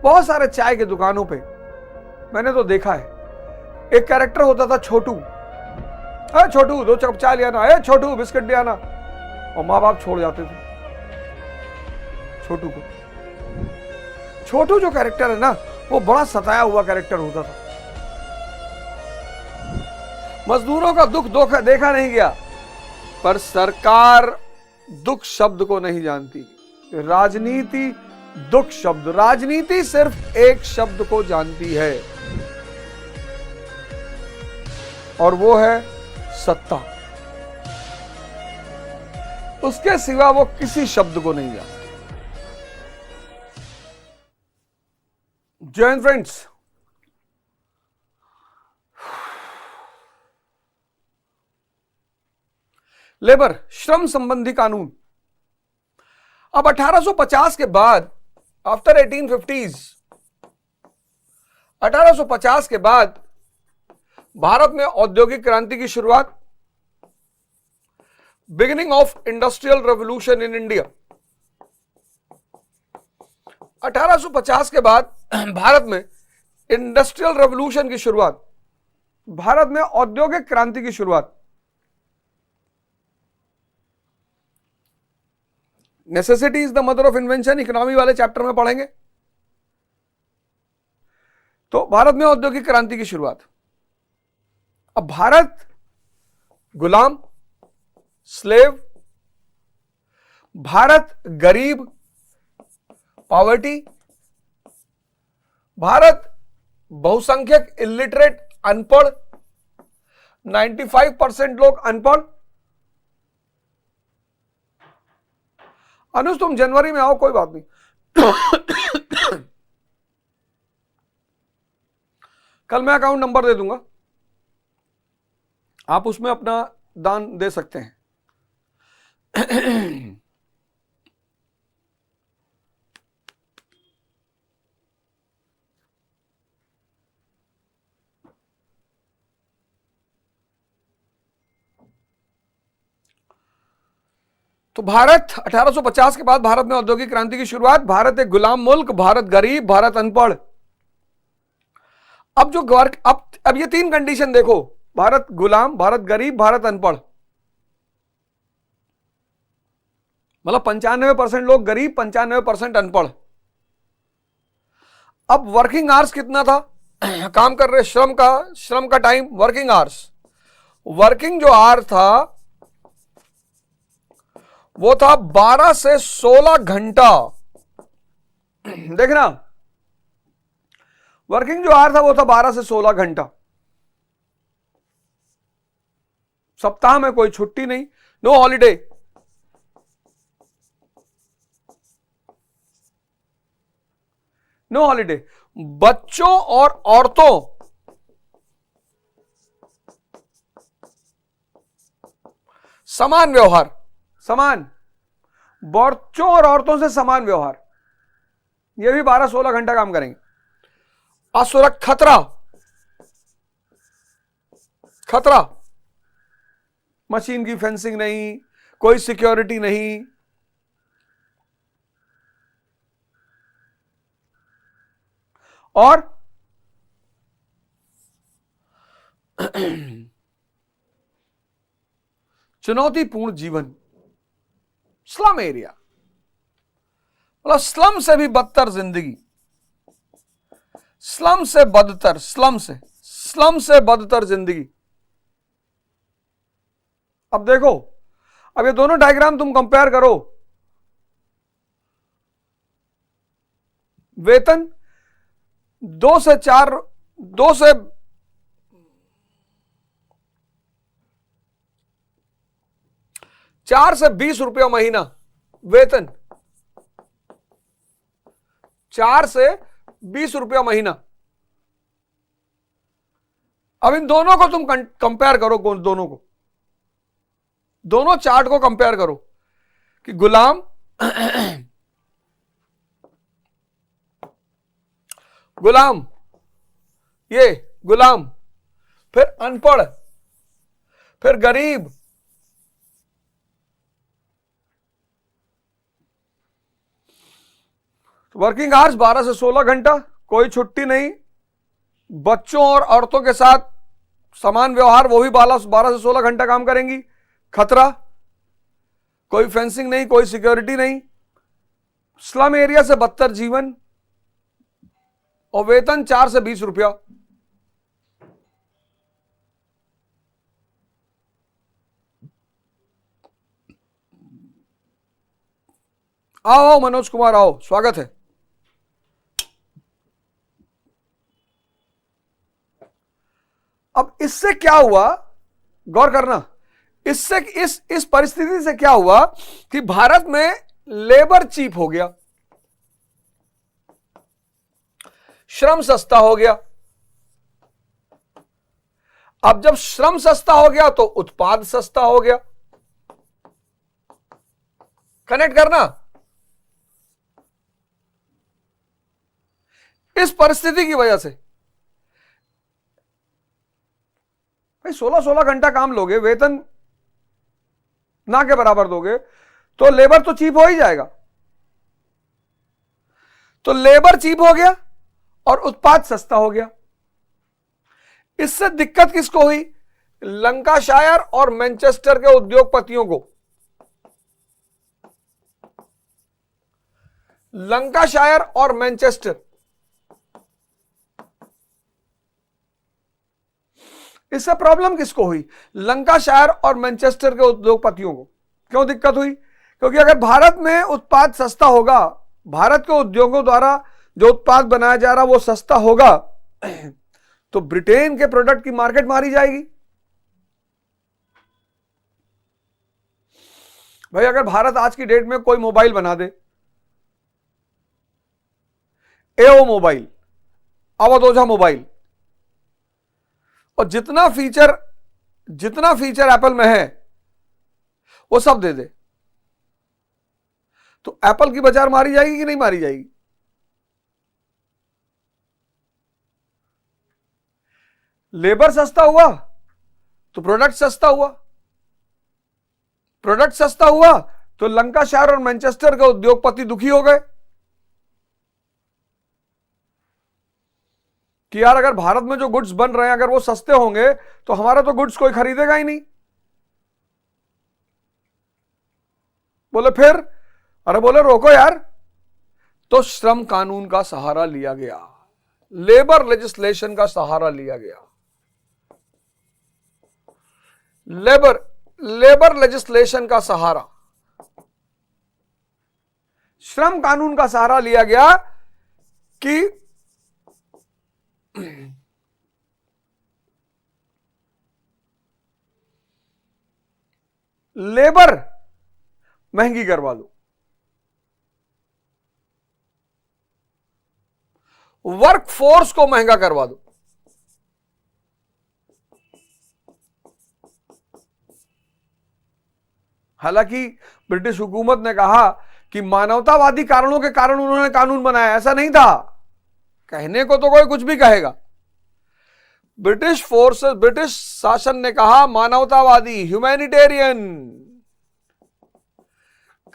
बहुत सारे चाय की दुकानों पे मैंने तो देखा है, एक कैरेक्टर होता था छोटू। अरे छोटू 2 कप चाय ले आना, अरे छोटू बिस्किट ले आना, और माँ बाप छोड़ जाते थे छोटू को। छोटू जो कैरेक्टर है ना, वो बड़ा सताया हुआ कैरेक्टर होता था। मजदूरों का दुख देखा नहीं गया, पर सरकार दुख शब्द को नहीं जानती। राजनीति दुख शब्द, राजनीति सिर्फ एक शब्द को जानती है, और वो है सत्ता। उसके सिवा वो किसी शब्द को नहीं जानती। जय हिंद फ्रेंड्स। लेबर, श्रम संबंधी कानून। अब 1850 के बाद, आफ्टर 1850s, 1850 के बाद भारत में औद्योगिक क्रांति की शुरुआत, beginning of industrial revolution in India. 1850 के बाद भारत में इंडस्ट्रियल रेवोल्यूशन की शुरुआत, भारत में औद्योगिक क्रांति की शुरुआत। Necessity is the mother of invention, economy वाले चैप्टर में पढ़ेंगे। तो भारत में औद्योगिक क्रांति की शुरुआत। अब भारत गुलाम, स्लेव, भारत गरीब, पॉवर्टी, भारत बहुसंख्यक इलिटरेट, अनपढ़, 95% लोग अनपढ़। अनुज तुम जनवरी में आओ, कोई बात नहीं। कल मैं अकाउंट नंबर दे दूंगा, आप उसमें अपना दान दे सकते हैं। तो भारत 1850 के बाद भारत में औद्योगिक क्रांति की शुरुआत, भारत एक गुलाम मुल्क, भारत गरीब, भारत अनपढ़। अब जो अब ये 3 कंडीशन देखो, भारत गुलाम, भारत गरीब, भारत अनपढ़। मतलब 95% लोग गरीब, 95% अनपढ़। अब वर्किंग आवर्स कितना था काम कर रहे, श्रम का टाइम, वर्किंग आवर्स, वर्किंग जो आवर था वो था 12 से 16 घंटा। देखना, वर्किंग जो आवर था वो था 12 से 16 घंटा। सप्ताह में कोई छुट्टी नहीं, नो हॉलीडे। No holiday. बच्चों और औरतों समान व्यवहार, समान, बच्चों और औरतों से समान व्यवहार। ये भी 12-16 घंटा काम करेंगे। खतरा, मशीन की फेंसिंग नहीं, कोई सिक्योरिटी नहीं। और चुनौतीपूर्ण जीवन, स्लम एरिया, मतलब स्लम से भी बदतर जिंदगी, स्लम से बदतर जिंदगी। अब देखो, अब ये दोनों डायग्राम तुम कंपेयर करो। वेतन 2 से 20 रुपया महीना वेतन, 4 से 20 रुपया महीना। अब इन दोनों को तुम कंपेयर करो, दोनों चार्ट को कंपेयर करो कि गुलाम ये गुलाम, फिर अनपढ़, फिर गरीब, वर्किंग आवर्स 12 से 16 घंटा, कोई छुट्टी नहीं, बच्चों और औरतों के साथ समान व्यवहार, वो भी 12 से 16 घंटा काम करेंगी। खतरा, कोई फेंसिंग नहीं, कोई सिक्योरिटी नहीं, स्लम एरिया से बदतर जीवन, और वेतन 4 से 20 रुपया। आओ आओ मनोज कुमार, आओ, स्वागत है। अब इससे क्या हुआ, गौर करना, इससे इस परिस्थिति से क्या हुआ कि भारत में लेबर चीप हो गया, श्रम सस्ता हो गया। अब जब श्रम सस्ता हो गया तो उत्पाद सस्ता हो गया। कनेक्ट करना। इस परिस्थिति की वजह से भाई 16-16 घंटा काम लोगे, वेतन ना के बराबर दोगे तो लेबर तो चीप हो ही जाएगा। तो लेबर चीप हो गया और उत्पाद सस्ता हो गया। इससे दिक्कत किसको हुई? लंकाशायर और मैनचेस्टर के उद्योगपतियों को। लंकाशायर और मैनचेस्टर, इससे प्रॉब्लम किसको हुई? लंकाशायर और मैनचेस्टर के उद्योगपतियों को। क्यों दिक्कत हुई? क्योंकि अगर भारत में उत्पाद सस्ता होगा, भारत के उद्योगों द्वारा जो उत्पाद बनाया जा रहा वो सस्ता होगा, तो ब्रिटेन के प्रोडक्ट की मार्केट मारी जाएगी। भाई अगर भारत आज की डेट में कोई मोबाइल बना दे, एओ मोबाइल, अवधोजा मोबाइल, और जितना फीचर एप्पल में है वो सब दे दे, तो एप्पल की बाजार मारी जाएगी कि नहीं मारी जाएगी? लेबर सस्ता हुआ तो प्रोडक्ट सस्ता हुआ, प्रोडक्ट सस्ता हुआ तो लंकाशायर और मैनचेस्टर के उद्योगपति दुखी हो गए कि यार अगर भारत में जो गुड्स बन रहे हैं अगर वो सस्ते होंगे तो हमारा तो गुड्स कोई खरीदेगा ही नहीं। बोले फिर, अरे बोले रोको यार, तो श्रम कानून का सहारा लिया गया, लेबर लेजिस्लेशन का सहारा लिया गया, लेबर लेजिस्लेशन का सहारा, श्रम कानून का सहारा लिया गया कि लेबर महंगी करवा दो, वर्क फोर्स को महंगा करवा दो। हालांकि ब्रिटिश हुकूमत ने कहा कि मानवतावादी कारणों के कारण उन्होंने कानून बनाया, ऐसा नहीं था। कहने को तो कोई कुछ भी कहेगा। ब्रिटिश शासन ने कहा मानवतावादी, ह्यूमैनिटेरियन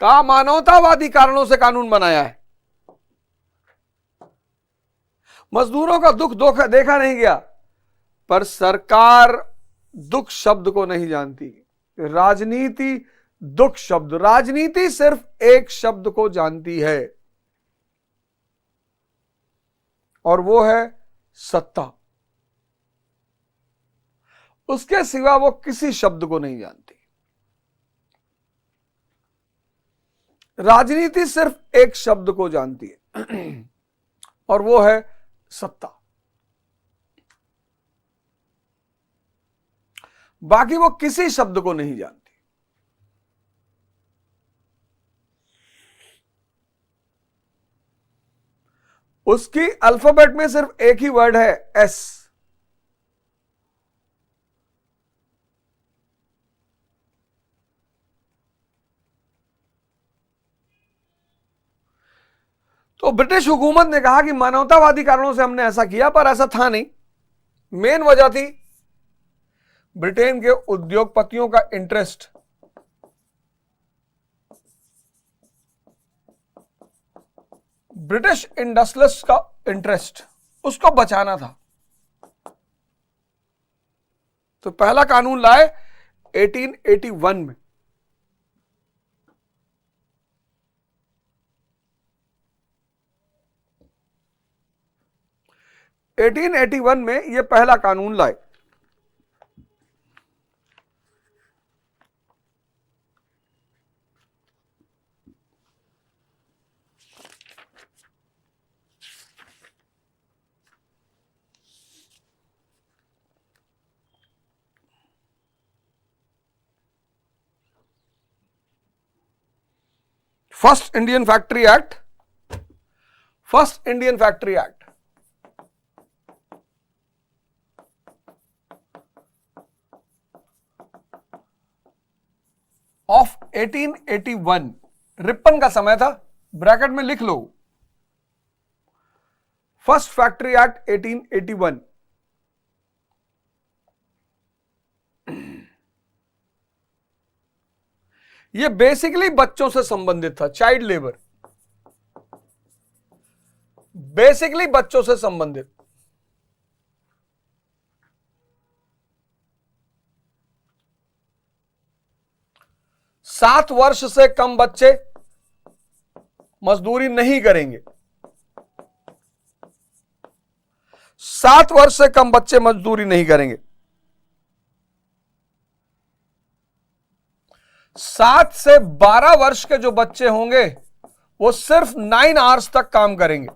का मानवतावादी कारणों से कानून बनाया है। मजदूरों का दुख देखा नहीं गया, पर सरकार दुख शब्द को नहीं जानती। राजनीति दुख शब्द, राजनीति सिर्फ एक शब्द को जानती है और वो है सत्ता। उसके सिवा वो किसी शब्द को नहीं जानती। राजनीति सिर्फ एक शब्द को जानती है और वो है सत्ता। बाकी वो किसी शब्द को नहीं जानती। उसकी अल्फाबेट में सिर्फ एक ही वर्ड है, एस। तो ब्रिटिश हुकूमत ने कहा कि मानवतावादी कारणों से हमने ऐसा किया, पर ऐसा था नहीं। मेन वजह थी ब्रिटेन के उद्योगपतियों का इंटरेस्ट। ब्रिटिश इंडस्ट्रियलिस्ट का इंटरेस्ट, उसको बचाना था। तो पहला कानून लाए 1881 में। एटीन 1881 में यह पहला कानून लाए। First Indian factory act, first Indian factory act of 1881, Ripon का समय था, ब्रैकेट में लिख लो फर्स्ट फैक्ट्री एक्ट 1881। यह बेसिकली बच्चों से संबंधित था, चाइल्ड लेबर, बेसिकली बच्चों से संबंधित। सात वर्ष से कम बच्चे मजदूरी नहीं करेंगे, 7 वर्ष से कम बच्चे मजदूरी नहीं करेंगे। 7 से 12 वर्ष के जो बच्चे होंगे वो सिर्फ 9 आवर्स तक काम करेंगे।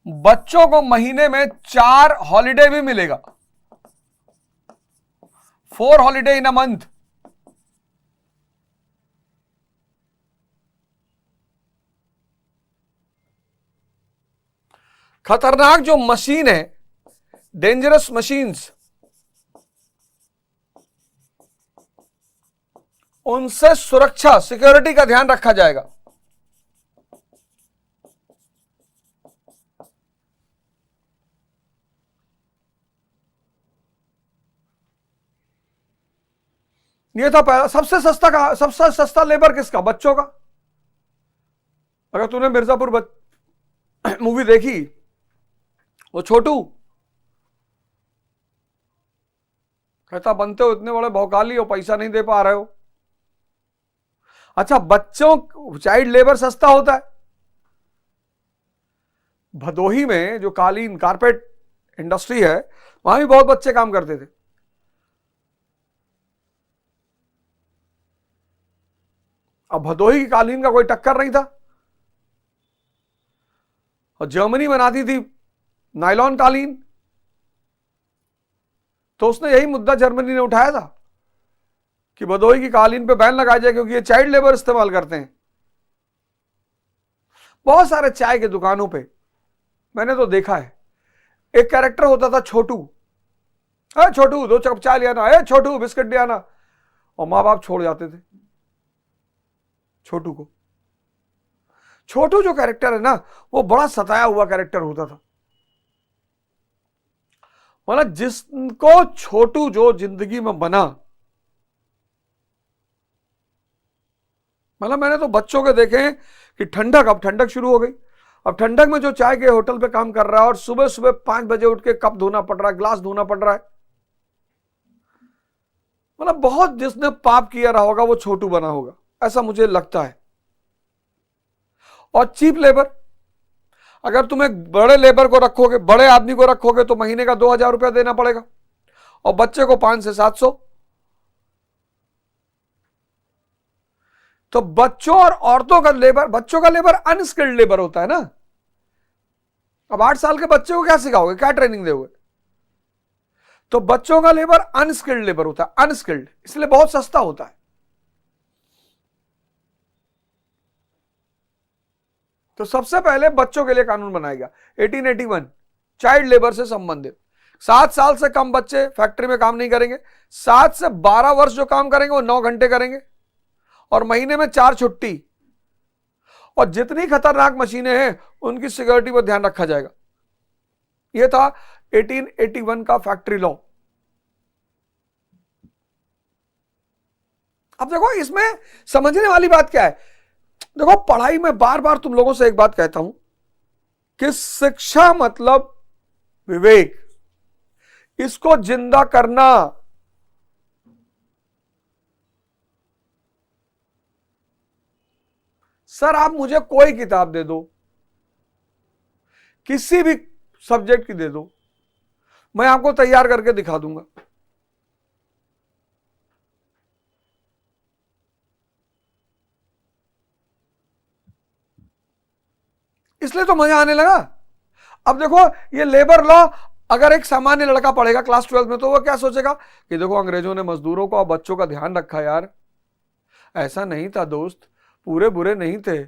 बच्चों को महीने में 4 हॉलिडे भी मिलेगा, 4 हॉलिडे इन अ मंथ। खतरनाक जो मशीन है, डेंजरस मशीन्स, उनसे सुरक्षा, सिक्योरिटी का ध्यान रखा जाएगा। ये था पहला। सबसे सस्ता लेबर किसका? बच्चों का। अगर तूने मिर्जापुर मूवी देखी, वो छोटू कहता बनते हो इतने बड़े भौकाली हो, पैसा नहीं दे पा रहे हो। अच्छा, बच्चों चाइल्ड लेबर सस्ता होता है। भदोही में जो कालीन कारपेट इंडस्ट्री है, वहां भी बहुत बच्चे काम करते थे। अब भदोही की कालीन का कोई टक्कर नहीं था, और जर्मनी बनाती थी नायलॉन कालीन, तो उसने यही मुद्दा जर्मनी ने उठाया था कि भदोही की कालीन पे बैन लगाया जाए, क्योंकि ये चाइल्ड लेबर इस्तेमाल करते हैं। बहुत सारे चाय के दुकानों पे मैंने तो देखा है, एक कैरेक्टर होता था छोटू, अरे छोटू 2 कप चाय ले आना, अरे छोटू बिस्किट ले आना, और मां बाप छोड़ जाते थे छोटू को। छोटू जो कैरेक्टर है ना, वो बड़ा सताया हुआ कैरेक्टर होता था। मतलब जिसको छोटू जो जिंदगी में बना, मतलब मैंने तो बच्चों के देखे हैं कि ठंडक, अब ठंडक शुरू हो गई, अब ठंडक में जो चाय के होटल पे काम कर रहा है और सुबह सुबह 5 बजे उठ के कप धोना पड़ रहा है, ग्लास धोना पड़ रहा है, मतलब बहुत जिसने पाप किया रहा होगा वो छोटू बना होगा, ऐसा मुझे लगता है। और चीप लेबर, अगर तुम एक बड़े लेबर को रखोगे, बड़े आदमी को रखोगे, तो महीने का 2000 रुपया देना पड़ेगा, और बच्चे को 500 से 700। तो बच्चों और औरतों का लेबर, बच्चों का लेबर अनस्किल्ड लेबर होता है ना। अब 8 साल के बच्चे को क्या सिखाओगे, क्या ट्रेनिंग दोगे? तो बच्चों का लेबर अनस्किल्ड लेबर होता है, अनस्किल्ड, इसलिए बहुत सस्ता होता है। तो सबसे पहले बच्चों के लिए कानून बनाया गया 1881, चाइल्ड लेबर से संबंधित। 7 साल से कम बच्चे फैक्ट्री में काम नहीं करेंगे, 7 से 12 वर्ष जो काम करेंगे वो 9 घंटे करेंगे, और महीने में 4 छुट्टी, और जितनी खतरनाक मशीनें हैं उनकी सिक्योरिटी पर ध्यान रखा जाएगा। यह था 1881 का फैक्ट्री लॉ। अब देखो इसमें समझने वाली बात क्या है, देखो पढ़ाई में बार बार तुम लोगों से एक बात कहता हूं कि शिक्षा मतलब विवेक, इसको जिंदा करना। सर आप मुझे कोई किताब दे दो, किसी भी सब्जेक्ट की दे दो, मैं आपको तैयार करके दिखा दूंगा। इसलिए तो मजा आने लगा। अब देखो ये लेबर लॉ अगर एक सामान्य लड़का पढ़ेगा क्लास 12 में तो वो क्या सोचेगा कि देखो अंग्रेजों ने मजदूरों को और बच्चों का ध्यान रखा यार, ऐसा नहीं था दोस्त, पूरे बुरे नहीं थे।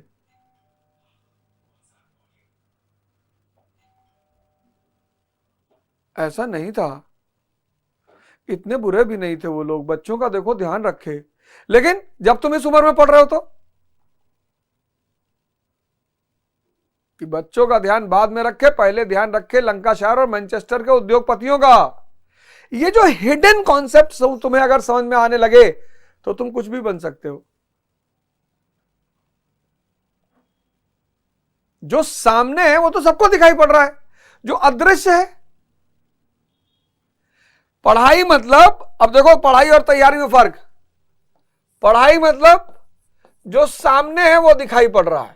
ऐसा नहीं था, इतने बुरे भी नहीं थे वो लोग, बच्चों का देखो ध्यान रखे। लेकिन जब तुम इस उम्र में पढ़ रहे हो तो कि बच्चों का ध्यान बाद में रखे, पहले ध्यान रखे लंकाशायर और मैनचेस्टर के उद्योगपतियों का। ये जो हिडन कॉन्सेप्ट तुम्हें अगर समझ में आने लगे तो तुम कुछ भी बन सकते हो। जो सामने है वो तो सबको दिखाई पड़ रहा है, जो अदृश्य है। पढ़ाई मतलब, अब देखो पढ़ाई और तैयारी में फर्क। पढ़ाई मतलब जो सामने है वो दिखाई पड़ रहा है,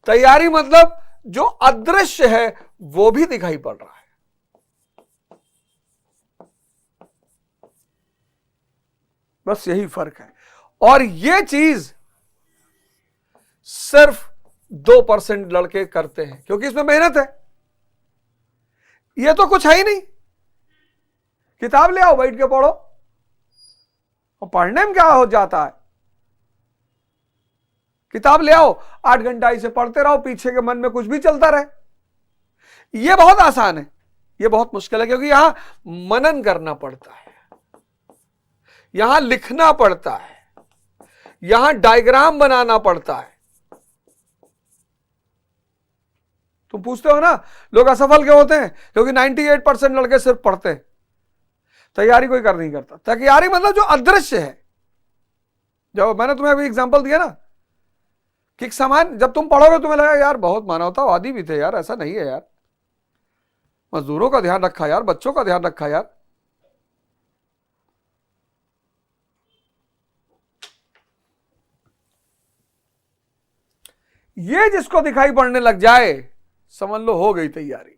तैयारी मतलब जो अदृश्य है वो भी दिखाई पड़ रहा है। बस यही फर्क है। और ये चीज सिर्फ 2% लड़के करते हैं क्योंकि इसमें मेहनत है। ये तो कुछ है ही नहीं, किताब ले आओ बैठ के पढ़ो, और पढ़ने में क्या हो जाता है, किताब ले आओ 8 घंटा इसे पढ़ते रहो, पीछे के मन में कुछ भी चलता रहे। यह बहुत आसान है, यह बहुत मुश्किल है क्योंकि यहां मनन करना पड़ता है, यहां लिखना पड़ता है, यहां डायग्राम बनाना पड़ता है। तुम पूछते हो ना लोग असफल क्यों होते हैं, क्योंकि 98% लड़के सिर्फ पढ़ते हैं, तैयारी कोई कर नहीं करता। तैयारी मतलब जो अदृश्य है। जब मैंने तुम्हें अभी एग्जांपल दिया ना कि समान, जब तुम पढ़ोगे तुम्हें लगा यार बहुत मानवतावादी भी थे यार, ऐसा नहीं है यार, मजदूरों का ध्यान रखा यार, बच्चों का ध्यान रखा यार। ये जिसको दिखाई पड़ने लग जाए समझ लो हो गई तैयारी।